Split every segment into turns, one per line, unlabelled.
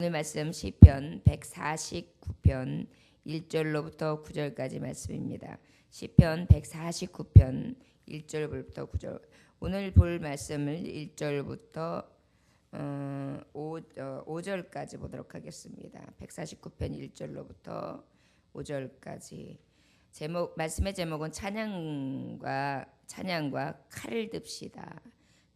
오늘 말씀 시편 149편 1절로부터 9절까지 말씀입니다. 시편 149편 1절부터 9절. 오늘 볼 말씀을 1절부터 5절까지 보도록 하겠습니다. 149편 1절로부터 5절까지. 말씀의 제목은 찬양과 칼을 듭시다.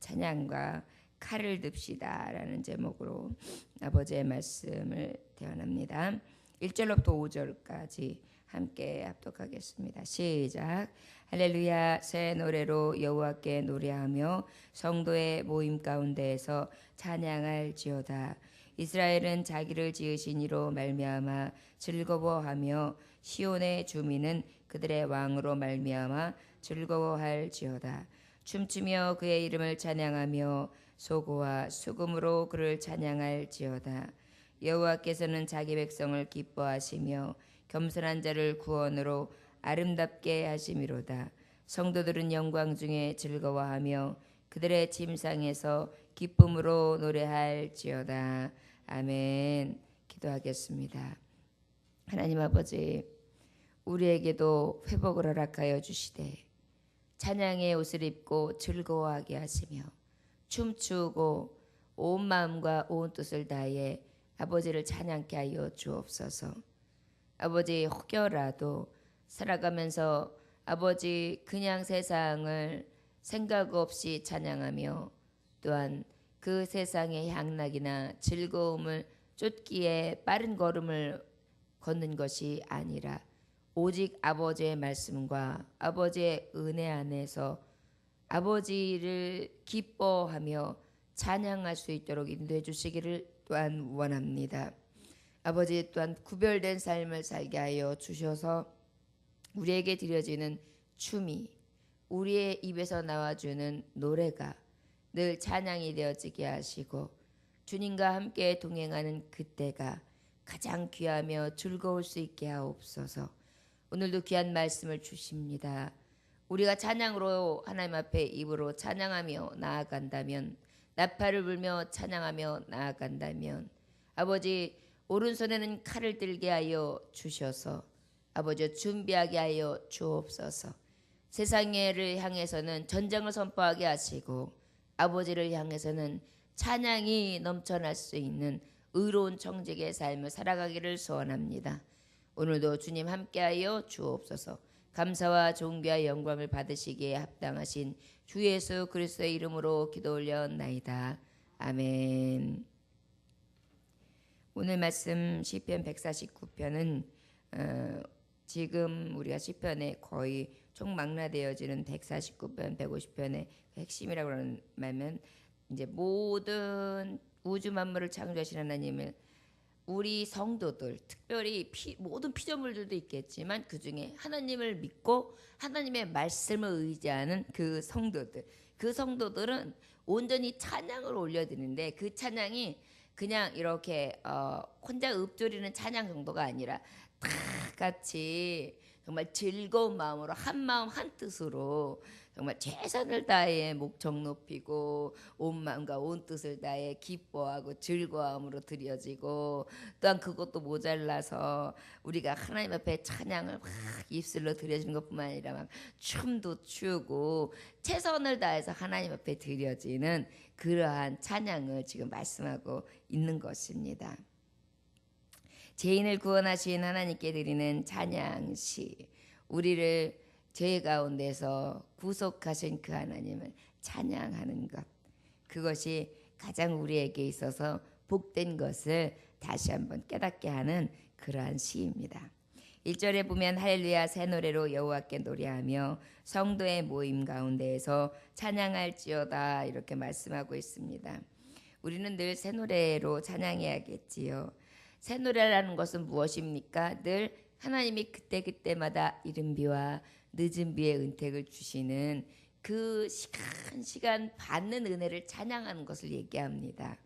찬양과 칼을 듭시다라는 제목으로 아버지의 말씀을 대언합니다. 1절로부터 5절까지 함께 합독하겠습니다. 시작. 할렐루야. 새 노래로 여호와께 노래하며 성도의 모임 가운데에서 찬양할지어다. 이스라엘은 자기를 지으신 이로 말미암아 즐거워하며 시온의 주민은 그들의 왕으로 말미암아 즐거워할지어다. 춤추며 그의 이름을 찬양하며 소고와 수금으로 그를 찬양할지어다. 여호와께서는 자기 백성을 기뻐하시며 겸손한 자를 구원으로 아름답게 하심이로다. 성도들은 영광 중에 즐거워하며 그들의 침상에서 기쁨으로 노래할지어다. 아멘. 기도하겠습니다. 하나님 아버지, 우리에게도 회복을 허락하여 주시되 찬양의 옷을 입고 즐거워하게 하시며 춤추고 온 마음과 온 뜻을 다해 아버지를 찬양케 하여 주옵소서. 아버지, 혹여라도 살아가면서 아버지 그냥 세상을 생각 없이 찬양하며 또한 그 세상의 향락이나 즐거움을 쫓기에 빠른 걸음을 걷는 것이 아니라 오직 아버지의 말씀과 아버지의 은혜 안에서 아버지를 기뻐하며 찬양할 수 있도록 인도해 주시기를 또한 원합니다. 아버지, 또한 구별된 삶을 살게 하여 주셔서 우리에게 드려지는 춤이, 우리의 입에서 나와주는 노래가 늘 찬양이 되어지게 하시고 주님과 함께 동행하는 그때가 가장 귀하며 즐거울 수 있게 하옵소서. 오늘도 귀한 말씀을 주십니다. 우리가 찬양으로 하나님 앞에 입으로 찬양하며 나아간다면, 나팔을 불며 찬양하며 나아간다면 아버지, 오른손에는 칼을 들게 하여 주셔서 아버지 준비하게 하여 주옵소서. 세상을 향해서는 전쟁을 선포하게 하시고 아버지를 향해서는 찬양이 넘쳐날 수 있는 의로운 청직의 삶을 살아가기를 소원합니다. 오늘도 주님 함께하여 주옵소서. 감사와 존귀와 영광을 받으시기에 합당하신 주 예수 그리스도의 이름으로 기도 올려나이다. 아멘. 오늘 말씀 시편 149편은 지금 우리가 시편에 거의 총망라되어지는 149편, 150편의 핵심이라고 하는 말은 이제 모든 우주 만물을 창조하신 하나님을 우리 성도들, 특별히 모든 피조물들도 있겠지만 그 중에 하나님을 믿고 하나님의 말씀을 의지하는 그 성도들은 온전히 찬양을 올려드리는데 그 찬양이 그냥 이렇게 혼자 읊조리는 찬양 정도가 아니라 다 같이 정말 즐거운 마음으로 한 마음 한 뜻으로 정말 최선을 다해 목청 높이고 온 마음과 온 뜻을 다해 기뻐하고 즐거움으로 드려지고, 또한 그것도 모자라서 우리가 하나님 앞에 찬양을 막 입술로 드려지는 것뿐만 아니라 막 춤도 추고 최선을 다해서 하나님 앞에 드려지는 그러한 찬양을 지금 말씀하고 있는 것입니다. 죄인을 구원하신 하나님께 드리는 찬양시, 우리를 죄 가운데서 구속하신 그 하나님을 찬양하는 것, 그것이 가장 우리에게 있어서 복된 것을 다시 한번 깨닫게 하는 그러한 시입니다. 1절에 보면 할렐루야 새 노래로 여호와께 노래하며 성도의 모임 가운데에서 찬양할지어다 이렇게 말씀하고 있습니다. 우리는 늘 새 노래로 찬양해야겠지요. 새 노래라는 것은 무엇입니까? 늘 하나님이 그때그때마다 이른 비와 늦은 비의 은택을 주시는 그 시간 받는 은혜를 찬양하는 것을 얘기합니다.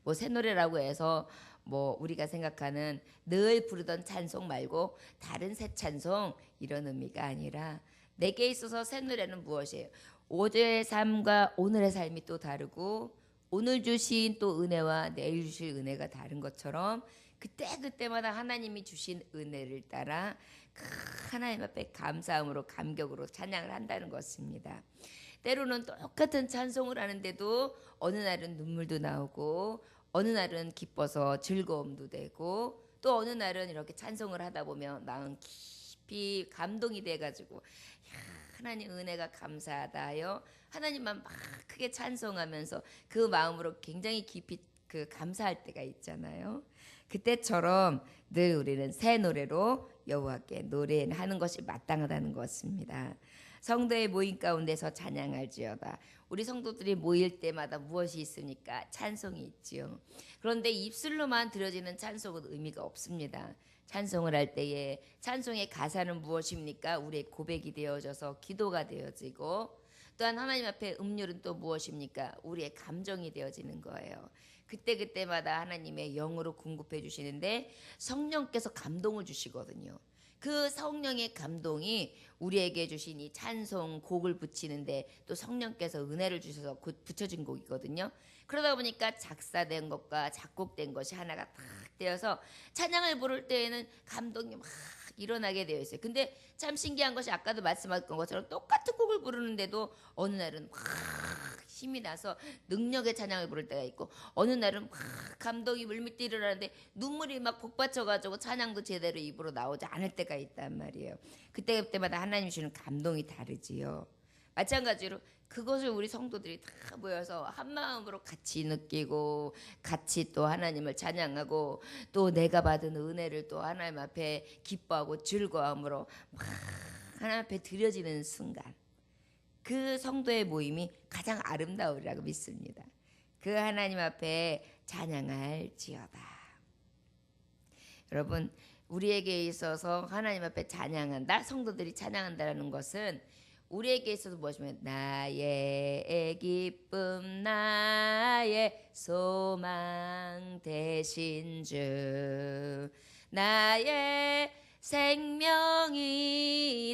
뭐 새 노래라고 해서 뭐 우리가 생각하는 늘 부르던 찬송 말고 다른 새 찬송 이런 의미가 아니라 내게 있어서 새 노래는 무엇이에요? 어제의 삶과 오늘의 삶이 또 다르고 오늘 주신 또 은혜와 내일 주실 은혜가 다른 것처럼 그때마다 하나님이 주신 은혜를 따라 하나님 앞에 감사함으로 감격으로 찬양을 한다는 것입니다. 때로는 똑같은 찬송을 하는데도 어느 날은 눈물도 나오고 어느 날은 기뻐서 즐거움도 되고 또 어느 날은 이렇게 찬송을 하다 보면 마음 깊이 감동이 돼가지고 하나님 은혜가 감사하다 하여 하나님만 막 크게 찬송하면서 그 마음으로 굉장히 깊이 감사할 때가 있잖아요. 그때처럼 늘 우리는 새 노래로 여호와께 노래하는 것이 마땅하다는 것입니다. 성도의 모임 가운데서 찬양할지어다. 우리 성도들이 모일 때마다 무엇이 있습니까? 찬송이 있지요. 그런데 입술로만 드려지는 찬송은 의미가 없습니다. 찬송을 할 때에 찬송의 가사는 무엇입니까? 우리의 고백이 되어져서 기도가 되어지고 또한 하나님 앞에 음률은 또 무엇입니까? 우리의 감정이 되어지는 거예요. 그때마다 하나님의 영으로 공급해 주시는데 성령께서 감동을 주시거든요. 그 성령의 감동이 우리에게 주신 이 찬송 곡을 붙이는데 또 성령께서 은혜를 주셔서 곧 붙여진 곡이거든요. 그러다 보니까 작사된 것과 작곡된 것이 하나가 딱 되어서 찬양을 부를 때에는 감동이 막 일어나게 되어 있어요. 근데 참 신기한 것이 아까도 말씀하셨던 것처럼 똑같은 곡을 부르는데도 어느 날은 막 힘이 나서 능력의 찬양을 부를 때가 있고 어느 날은 막 감동이 물밀듯 일어나는데 눈물이 막 복받쳐가지고 찬양도 제대로 입으로 나오지 않을 때가 있단 말이에요. 그때마다 하나님 주시는 감동이 다르지요. 마찬가지로 그것을 우리 성도들이 다 모여서 한 마음으로 같이 느끼고 같이 또 하나님을 찬양하고 또 내가 받은 은혜를 또 하나님 앞에 기뻐하고 즐거움으로 막 하나님 앞에 드려지는 순간 그 성도의 모임이 가장 아름다우리라고 믿습니다. 그 하나님 앞에 찬양할지어다. 여러분 우리에게 있어서 하나님 앞에 찬양한다, 성도들이 찬양한다는 것은 우리에게 있어서 무엇이면 나의 기쁨 나의 소망 되신 주 나의 생명이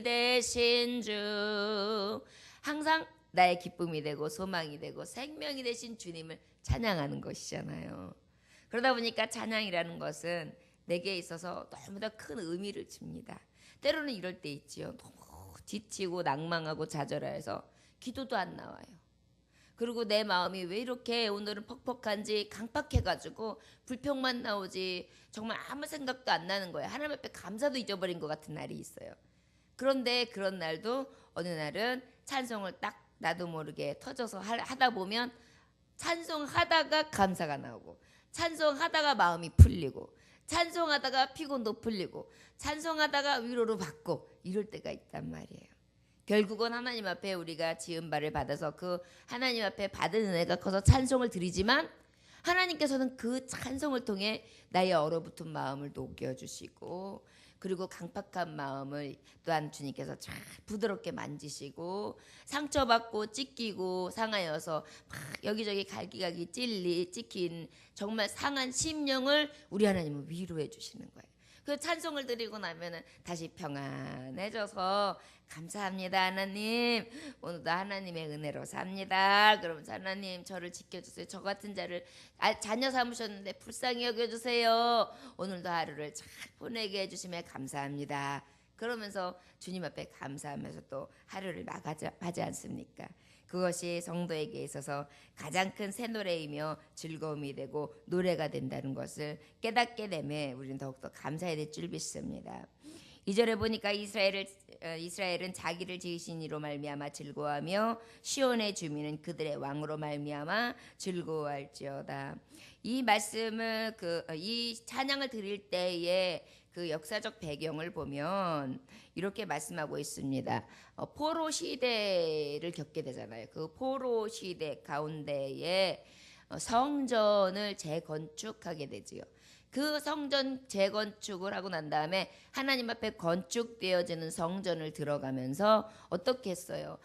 되신 주 항상 나의 기쁨이 되고 소망이 되고 생명이 되신 주님을 찬양하는 것이잖아요. 그러다 보니까 찬양이라는 것은 내게 있어서 너무나 큰 의미를 줍니다. 때로는 이럴 때 있지요. 너무 지치고 낭망하고 좌절해서 기도도 안 나와요. 그리고 내 마음이 왜 이렇게 오늘은 퍽퍽한지 강팍해가지고 불평만 나오지 정말 아무 생각도 안 나는 거예요. 하나님 앞에 감사도 잊어버린 것 같은 날이 있어요. 그런데 그런 날도 어느 날은 찬송을 딱 나도 모르게 터져서 하다 보면 찬송하다가 감사가 나오고 찬송하다가 마음이 풀리고 찬송하다가 피곤도 풀리고 찬송하다가 위로를 받고 이럴 때가 있단 말이에요. 결국은 하나님 앞에 우리가 지은 바를 받아서 그 하나님 앞에 받은 은혜가 커서 찬송을 드리지만 하나님께서는 그 찬송을 통해 나의 얼어붙은 마음을 녹여주시고 그리고 강팍한 마음을 또한 주님께서 잘 부드럽게 만지시고 상처받고 찢기고 상하여서 막 여기저기 갈기갈기 찍힌 정말 상한 심령을 우리 하나님은 위로해 주시는 거예요. 그 찬송을 드리고 나면은 다시 평안해져서 감사합니다 하나님, 오늘도 하나님의 은혜로 삽니다. 그러면서 하나님 저를 지켜주세요. 저 같은 자를 자녀 삼으셨는데 불쌍히 여겨주세요. 오늘도 하루를 잘 보내게 해주심에 감사합니다. 그러면서 주님 앞에 감사하면서 또 하루를 나가지 않습니까? 그것이 성도에게 있어서 가장 큰 새노래이며 즐거움이 되고 노래가 된다는 것을 깨닫게 되면 우리는 더욱더 감사해야 될 줄 믿습니다. 2절에 보니까 이스라엘은 자기를 지으신 이로 말미암아 즐거워하며 시온의 주민은 그들의 왕으로 말미암아 즐거워할지어다. 이 말씀을 이 찬양을 드릴 때에 그 역사적 배경을 보면 이렇게 말씀하고 있습니다. 포로 시대를 겪게 되잖아요. 그 포로 시대 가운데에 성전을 재건축하게 되지요. 그 성전 재건축을 하고 난 다음에 하나님 앞에 건축되어지는 성전을 들어가면서 어떻게 했어요?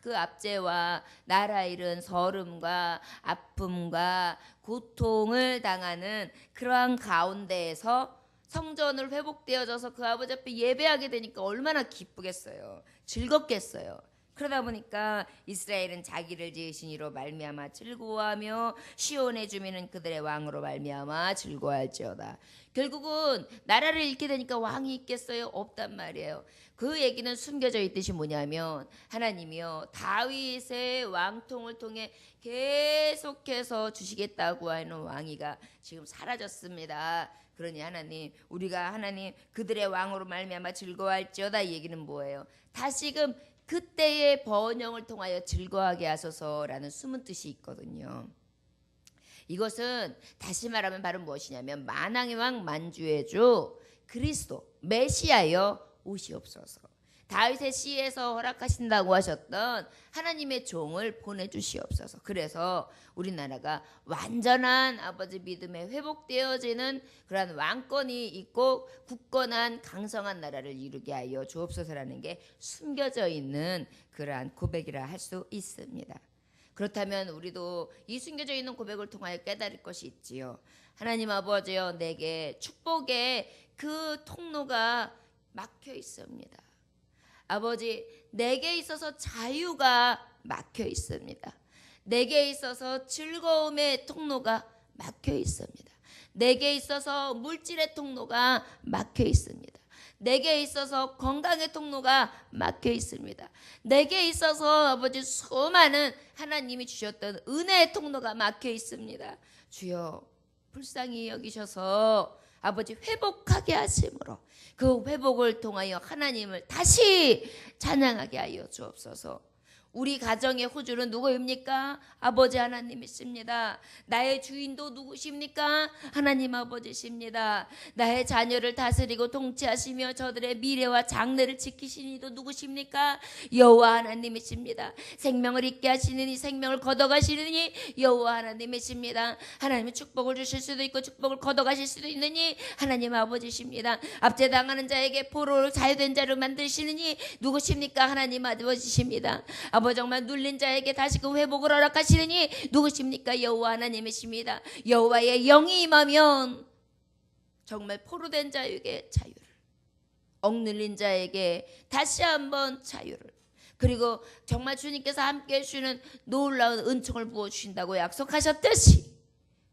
그 압제와 나라 잃은 서름과 아픔과 고통을 당하는 그러한 가운데에서 성전을 회복되어져서 그 아버지 앞에 예배하게 되니까 얼마나 기쁘겠어요. 즐겁겠어요. 그러다 보니까 이스라엘은 자기를 지으신 이로 말미암아 즐거워하며 시온의 주민은 그들의 왕으로 말미암아 즐거워할지어다. 결국은 나라를 잃게 되니까 왕이 있겠어요? 없단 말이에요. 그 얘기는 숨겨져 있듯이 뭐냐면 하나님이요 다윗의 왕통을 통해 계속해서 주시겠다고 하는 왕위가 지금 사라졌습니다. 그러니 하나님 우리가 하나님 그들의 왕으로 말미암아 즐거워할지어다. 이 얘기는 뭐예요? 다시금 그때의 번영을 통하여 즐거워하게 하소서라는 숨은 뜻이 있거든요. 이것은 다시 말하면 바로 무엇이냐면 만왕의 왕 만주의 주 그리스도 메시아여 오시옵소서. 다윗의 시에서 허락하신다고 하셨던 하나님의 종을 보내주시옵소서. 그래서 우리나라가 완전한 아버지 믿음에 회복되어지는 그러한 왕권이 있고 굳건한 강성한 나라를 이루게 하여 주옵소서라는 게 숨겨져 있는 그러한 고백이라 할 수 있습니다. 그렇다면 우리도 이 숨겨져 있는 고백을 통하여 깨달을 것이 있지요. 하나님 아버지여 내게 축복의 그 통로가 막혀 있습니다. 아버지 내게 있어서 자유가 막혀 있습니다. 내게 있어서 즐거움의 통로가 막혀 있습니다. 내게 있어서 물질의 통로가 막혀 있습니다. 내게 있어서 건강의 통로가 막혀 있습니다. 내게 있어서 아버지 수많은 하나님이 주셨던 은혜의 통로가 막혀 있습니다. 주여 불쌍히 여기셔서 아버지 회복하게 하심으로 그 회복을 통하여 하나님을 다시 찬양하게 하여 주옵소서. 우리 가정의 호주는 누구입니까? 아버지 하나님이십니다. 나의 주인도 누구십니까? 하나님 아버지십니다. 나의 자녀를 다스리고 통치하시며 저들의 미래와 장래를 지키시는 이도 누구십니까? 여호와 하나님이십니다. 생명을 잊게 하시느니 생명을 걷어가시느니 여호와 하나님이십니다. 하나님의 축복을 주실 수도 있고 축복을 걷어가실 수도 있느니 하나님 아버지십니다. 압제당하는 자에게 포로를 자유된 자로 만드시느니 누구십니까? 하나님 아버지십니다. 아버지 정말 눌린 자에게 다시금 회복을 허락하시느니 누구십니까? 여호와 하나님이십니다. 여호와의 영이 임하면 정말 포로된 자에게 자유를, 억눌린 자에게 다시 한번 자유를, 그리고 정말 주님께서 함께해 주시는 놀라운 은총을 부어주신다고 약속하셨듯이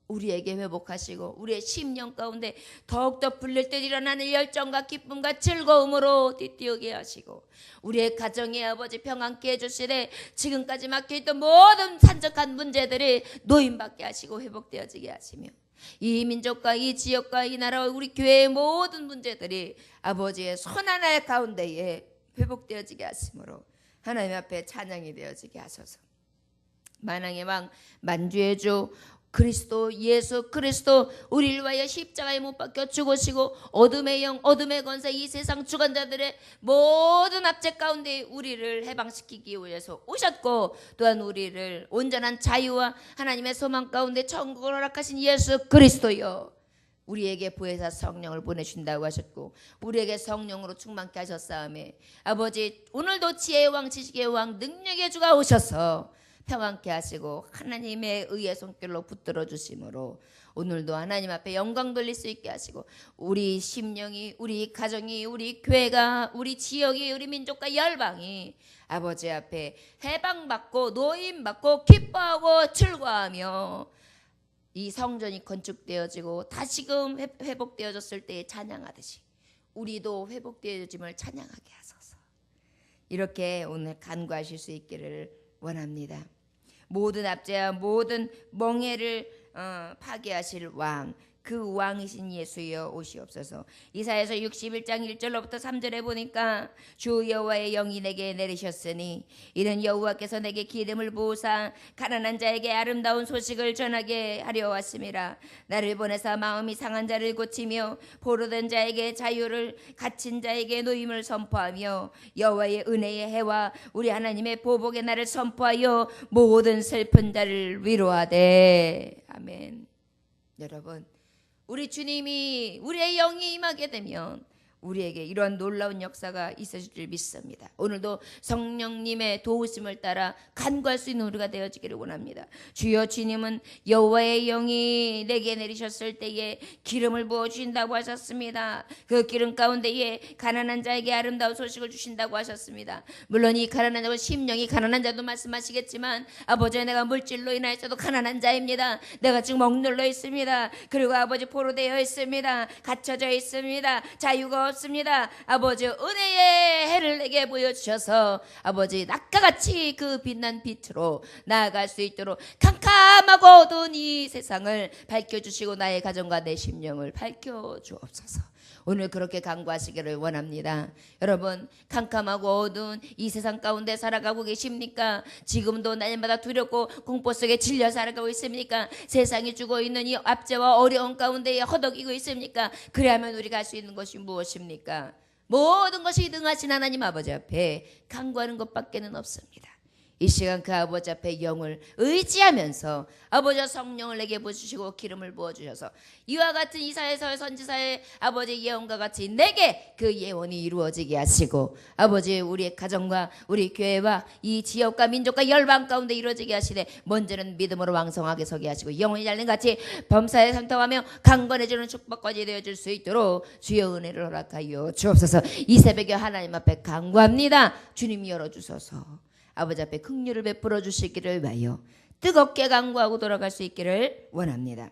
우리에게 회복하시고 우리의 심령 가운데 더욱더 불릴 때 일어나는 열정과 기쁨과 즐거움으로 뒤띠우게 하시고 우리의 가정의 아버지 평안케 해주시되 지금까지 막혀있던 모든 산적한 문제들이 노임받게 하시고 회복되어지게 하시며 이 민족과 이 지역과 이 나라와 우리 교회의 모든 문제들이 아버지의 손하나 가운데에 회복되어지게 하심으로 하나님 앞에 찬양이 되어지게 하소서. 만왕의 왕 만주의 주 그리스도 예수 그리스도 우리를 위하여 십자가에 못 박혀 죽으시고 어둠의 영 어둠의 권세 이 세상 주관자들의 모든 압제 가운데 우리를 해방시키기 위해서 오셨고 또한 우리를 온전한 자유와 하나님의 소망 가운데 천국을 허락하신 예수 그리스도여 우리에게 보혜사 성령을 보내준다고 하셨고 우리에게 성령으로 충만케 하셨사오매 아버지 오늘도 지혜의 왕 지식의 왕 능력의 주가 오셔서 평안케 하시고 하나님의 의의 손길로 붙들어 주심으로 오늘도 하나님 앞에 영광 돌릴 수 있게 하시고 우리 심령이 우리 가정이 우리 교회가 우리 지역이 우리 민족과 열방이 아버지 앞에 해방받고 노임받고 기뻐하고 즐거워하며 이 성전이 건축되어지고 다시금 회복되어졌을 때에 찬양하듯이 우리도 회복되어짐을 찬양하게 하소서. 이렇게 오늘 간구하실 수 있기를 원합니다. 모든 압제와 모든 멍해를 파괴하실 왕 그 왕이신 예수여 오시옵소서. 이사야서 61장 1절로부터 3절에 보니까 주 여호와의 영이 내게 내리셨으니 이는 여호와께서 내게 기름을 부으사 가난한 자에게 아름다운 소식을 전하게 하려 왔음이라. 나를 보내사 마음이 상한 자를 고치며 포로된 자에게 자유를 갇힌 자에게 노임을 선포하며 여호와의 은혜의 해와 우리 하나님의 보복의 날을 선포하여 모든 슬픈 자를 위로하되. 아멘. 여러분 우리 주님이 우리의 영이 임하게 되면 우리에게 이런 놀라운 역사가 있으실 줄 믿습니다. 오늘도 성령님의 도우심을 따라 간구할 수 있는 우리가 되어지기를 원합니다. 주여, 주님은 여호와의 영이 내게 내리셨을 때에 기름을 부어주신다고 하셨습니다. 그 기름 가운데에 가난한 자에게 아름다운 소식을 주신다고 하셨습니다. 물론 이 가난한 자고 심령이 가난한 자도 말씀하시겠지만, 아버지, 내가 물질로 인하여서도 가난한 자입니다. 내가 지금 억눌러 있습니다. 그리고 아버지, 포로되어 있습니다. 갇혀져 있습니다. 자유가 없습니다. 아버지, 은혜의 해를 내게 보여주셔서 아버지, 낮과 같이 그 빛난 빛으로 나아갈 수 있도록 캄캄하고 어두운 이 세상을 밝혀주시고 나의 가정과 내 심령을 밝혀주옵소서. 오늘 그렇게 간구하시기를 원합니다. 여러분, 캄캄하고 어두운 이 세상 가운데 살아가고 계십니까? 지금도 날마다 두렵고 공포 속에 질려 살아가고 있습니까? 세상이 주고 있는 이 압제와 어려움 가운데 허덕이고 있습니까? 그래야만 우리가 할 수 있는 것이 무엇입니까? 모든 것이 능하신 하나님 아버지 앞에 간구하는 것밖에는 없습니다. 이 시간 그 아버지 앞에 영을 의지하면서 아버지 성령을 내게 부어주시고 기름을 부어주셔서 이와 같은 이사야서 선지자의 아버지 예언과 같이 내게 그 예언이 이루어지게 하시고, 아버지, 우리의 가정과 우리 교회와 이 지역과 민족과 열방 가운데 이루어지게 하시되, 먼저는 믿음으로 왕성하게 서게 하시고 영혼이 달린 같이 범사에 상통하며 강건해지는 축복까지 되어질 수 있도록 주여 은혜를 허락하여 주옵소서. 이 새벽에 하나님 앞에 간구합니다. 주님 열어주소서. 아버지 앞에 긍휼을 베풀어 주시기를 위하여 뜨겁게 간구하고 돌아갈 수 있기를 원합니다.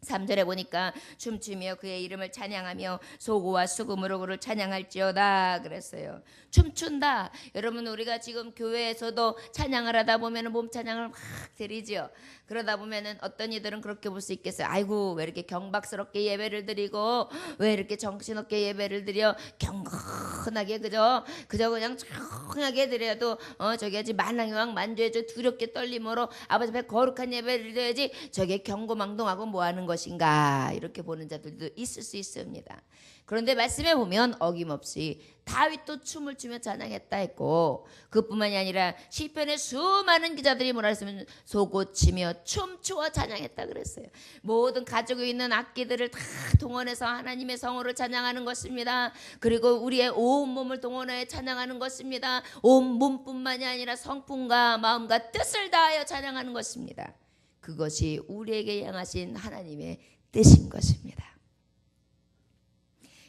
3절에 보니까 춤추며 그의 이름을 찬양하며 소고와 수금으로 그를 찬양할지어다 그랬어요. 춤춘다. 여러분, 우리가 지금 교회에서도 찬양을 하다 보면 몸 찬양을 막 드리죠. 그러다 보면은 어떤 이들은 그렇게 볼 수 있겠어요. 아이고, 왜 이렇게 경박스럽게 예배를 드리고 왜 이렇게 정신없게 예배를 드려, 경건하게 그저 그냥 조용하게 드려도 저기 하지, 만왕의 왕 만주해줘 두렵게 떨림으로 아버지 앞에 거룩한 예배를 드려야지 저게 경고망동하고 뭐하는 것인가, 이렇게 보는 자들도 있을 수 있습니다. 그런데 말씀에 보면 어김없이 다윗도 춤을 추며 찬양했다 했고, 그뿐만이 아니라 시편의 수많은 기자들이 뭐라 했으면 소고치며 춤추어 찬양했다 그랬어요. 모든 가지고 있는 악기들을 다 동원해서 하나님의 성호를 찬양하는 것입니다. 그리고 우리의 온 몸을 동원하여 찬양하는 것입니다. 온 몸뿐만이 아니라 성품과 마음과 뜻을 다하여 찬양하는 것입니다. 그것이 우리에게 향하신 하나님의 뜻인 것입니다.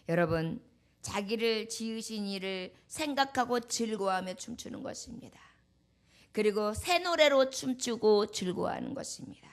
여러분, 자기를 지으신 이를 생각하고 즐거워하며 춤추는 것입니다. 그리고 새 노래로 춤추고 즐거워하는 것입니다.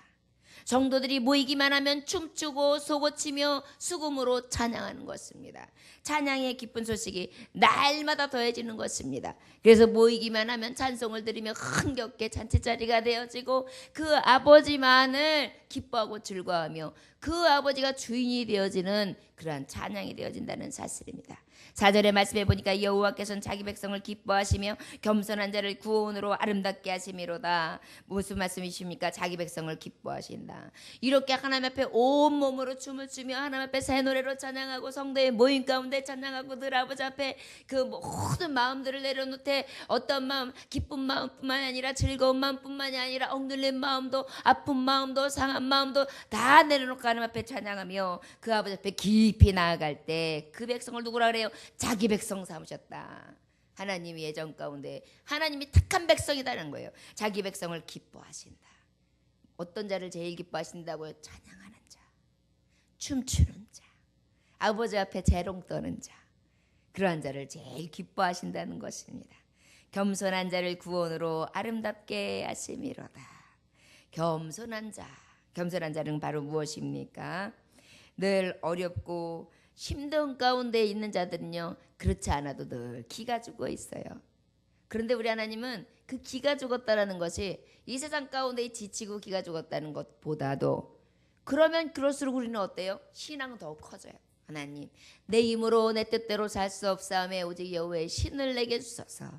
성도들이 모이기만 하면 춤추고 소고치며 수금으로 찬양하는 것입니다. 찬양의 기쁜 소식이 날마다 더해지는 것입니다. 그래서 모이기만 하면 찬송을 드리며 흥겹게 잔치자리가 되어지고 그 아버지만을 기뻐하고 즐거워하며 그 아버지가 주인이 되어지는 그러한 찬양이 되어진다는 사실입니다. 4절의 말씀에 보니까 여호와께서는 자기 백성을 기뻐하시며 겸손한 자를 구원으로 아름답게 하심이로다. 무슨 말씀이십니까? 자기 백성을 기뻐하신다. 이렇게 하나님 앞에 온몸으로 춤을 추며 하나님 앞에 새 노래로 찬양하고 성도의 모임 가운데 찬양하고 늘 아버지 앞에 그 모든 마음들을 내려놓되 어떤 마음, 기쁜 마음뿐만 아니라 즐거운 마음뿐만이 아니라 억눌린 마음도 아픈 마음도 상한 마음도 다 내려놓고 하나님 앞에 찬양하며 그 아버지 앞에 깊이 나아갈 때 그 백성을 누구라 그래요? 자기 백성 삼으셨다. 하나님이 예정 가운데 하나님이 택한 백성이라는 거예요. 자기 백성을 기뻐하신다. 어떤 자를 제일 기뻐하신다고요? 찬양하는 자, 춤추는 자, 아버지 앞에 재롱 떠는 자, 그러한 자를 제일 기뻐하신다는 것입니다. 겸손한 자를 구원으로 아름답게 하심이로다. 겸손한 자, 겸손한 자는 바로 무엇입니까? 늘 어렵고 힘든 가운데 있는 자들은요, 그렇지 않아도 늘 기가 죽어 있어요. 그런데 우리 하나님은 그 기가 죽었다는 것이 이 세상 가운데 지치고 기가 죽었다는 것보다도, 그러면 그럴수록 우리는 어때요? 신앙은 더욱 커져요. 하나님, 내 힘으로 내 뜻대로 살 수 없사오매 오직 여호와의 신을 내게 주소서.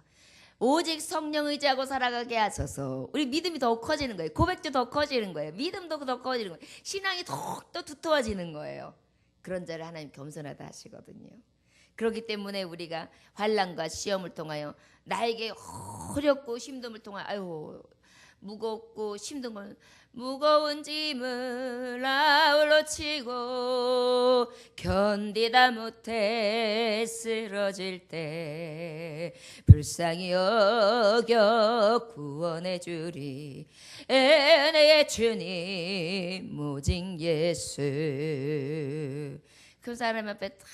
오직 성령 의지하고 살아가게 하소서. 우리 믿음이 더욱 커지는 거예요. 고백도 더 커지는 거예요. 믿음도 더 커지는 거예요. 신앙이 더욱더 두터워지는 거예요. 그런 자를 하나님 겸손하다 하시거든요. 그렇기 때문에 우리가 환난과 시험을 통하여 나에게 어렵고 힘듦을 통하여 아유 무겁고 힘든 건 무거운 짐을 아울러 치고 힘들어도 견디다 못해 쓰러질 때 불쌍히 여겨 구원해 주리 내 주님 오직 예수. 그 사람 앞에 탁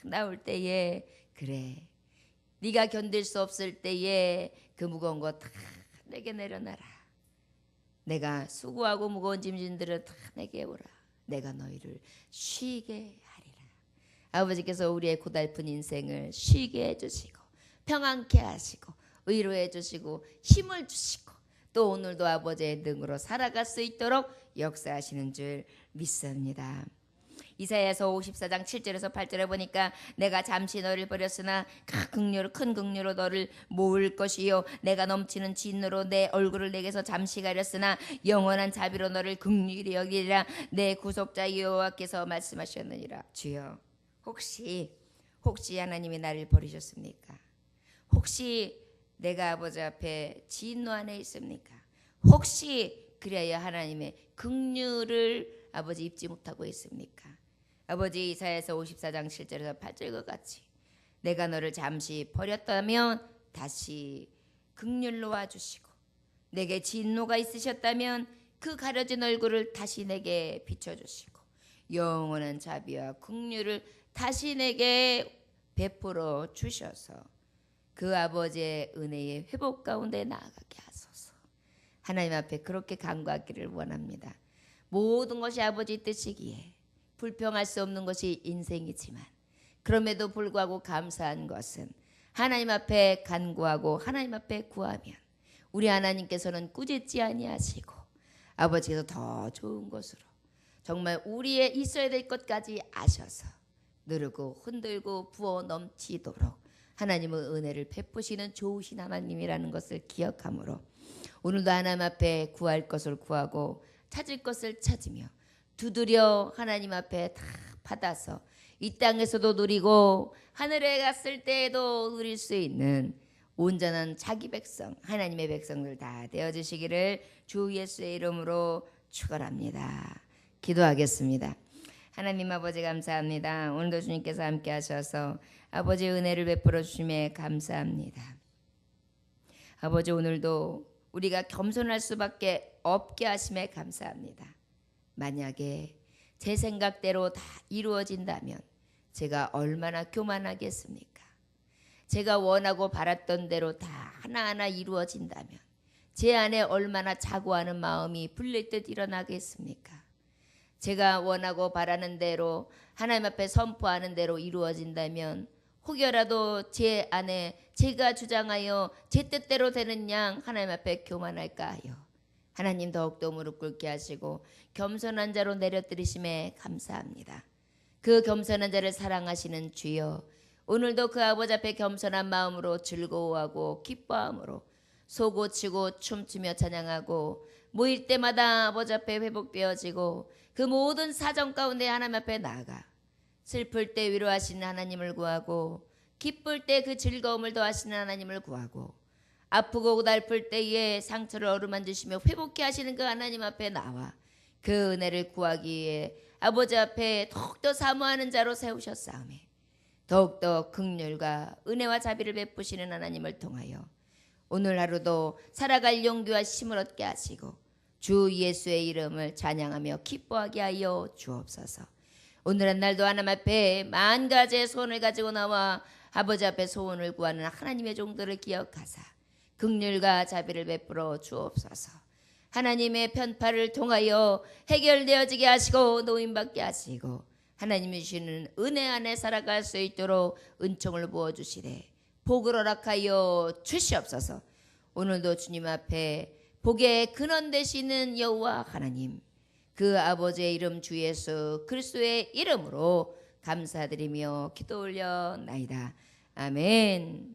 나올 때에 그래 네가 견딜 수 없을 때에 그 무거운 거 다 내게 내려놔라. 내가 수고하고 무거운 짐진들을 다 내게 오라. 내가 너희를 쉬게 하리라. 아버지께서 우리의 고달픈 인생을 쉬게 해주시고 평안케 하시고 위로해 주시고 힘을 주시고 또 오늘도 아버지의 능으로 살아갈 수 있도록 역사하시는 줄 믿습니다. 이사야서 54장 7절에서 8절에 보니까 내가 잠시 너를 버렸으나 큰 긍휼로 너를 모을 것이요 내가 넘치는 진노로 내 얼굴을 내게서 잠시 가렸으나 영원한 자비로 너를 긍휼히 여기리라. 내 구속자 여호와께서 말씀하셨느니라. 주여 혹시 하나님이 나를 버리셨습니까? 혹시 내가 아버지 앞에 진노 안에 있습니까? 혹시 그래야 하나님의 긍휼을 아버지 입지 못하고 있습니까? 아버지 이사야서 54장 7절에서 8절과 같이 내가 너를 잠시 버렸다면 다시 긍휼로 와주시고 내게 진노가 있으셨다면 그 가려진 얼굴을 다시 내게 비춰주시고 영원한 자비와 긍휼을 다시 내게 베풀어 주셔서 그 아버지의 은혜의 회복 가운데 나아가게 하소서. 하나님 앞에 그렇게 간구하기를 원합니다. 모든 것이 아버지 뜻이기에 불평할 수 없는 것이 인생이지만 그럼에도 불구하고 감사한 것은 하나님 앞에 간구하고 하나님 앞에 구하면 우리 하나님께서는 꾸짖지 아니하시고 아버지께서 더 좋은 것으로 정말 우리의 있어야 될 것까지 아셔서 누르고 흔들고 부어 넘치도록 하나님의 은혜를 베푸시는 좋으신 하나님이라는 것을 기억하므로 오늘도 하나님 앞에 구할 것을 구하고 찾을 것을 찾으며 두드려 하나님 앞에 다 받아서 이 땅에서도 누리고 하늘에 갔을 때에도 누릴 수 있는 온전한 자기 백성 하나님의 백성들 다 되어주시기를 주 예수의 이름으로 축원합니다. 기도하겠습니다. 하나님 아버지 감사합니다. 오늘도 주님께서 함께 하셔서 아버지의 은혜를 베풀어 주심에 감사합니다. 아버지 오늘도 우리가 겸손할 수밖에 없게 하심에 감사합니다. 만약에 제 생각대로 다 이루어진다면 제가 얼마나 교만하겠습니까? 제가 원하고 바랐던 대로 다 하나하나 이루어진다면 제 안에 얼마나 자고하는 마음이 불릴 듯 일어나겠습니까? 제가 원하고 바라는 대로 하나님 앞에 선포하는 대로 이루어진다면 혹여라도 제 안에 제가 주장하여 제 뜻대로 되는 양 하나님 앞에 교만할까 하여 하나님 더욱더 무릎 꿇게 하시고 겸손한 자로 내려드리심에 감사합니다. 그 겸손한 자를 사랑하시는 주여 오늘도 그 아버지 앞에 겸손한 마음으로 즐거워하고 기뻐함으로 소고치고 춤추며 찬양하고 모일 때마다 아버지 앞에 회복되어지고 그 모든 사정 가운데 하나님 앞에 나아가 슬플 때 위로하시는 하나님을 구하고 기쁠 때 그 즐거움을 더하시는 하나님을 구하고 아프고 고달플 때에 상처를 어루만지시며 회복케 하시는 그 하나님 앞에 나와 그 은혜를 구하기 위해 아버지 앞에 더욱더 사모하는 자로 세우셨사오매 더욱더 긍휼과 은혜와 자비를 베푸시는 하나님을 통하여 오늘 하루도 살아갈 용기와 힘을 얻게 하시고 주 예수의 이름을 찬양하며 기뻐하게 하여 주옵소서. 오늘 한 날도 하나님 앞에 만 가지의 소원을 가지고 나와 아버지 앞에 소원을 구하는 하나님의 종들을 기억하사 긍휼과 자비를 베풀어 주옵소서. 하나님의 편파를 통하여 해결되어지게 하시고 노임받게 하시고 하나님이 주시는 은혜 안에 살아갈 수 있도록 은총을 부어주시되 복을 허락하여 주시옵소서. 오늘도 주님 앞에 복의 근원 되시는 여호와 하나님 그 아버지의 이름 주 예수 그리스도의 이름으로 감사드리며 기도 올려나이다. 아멘.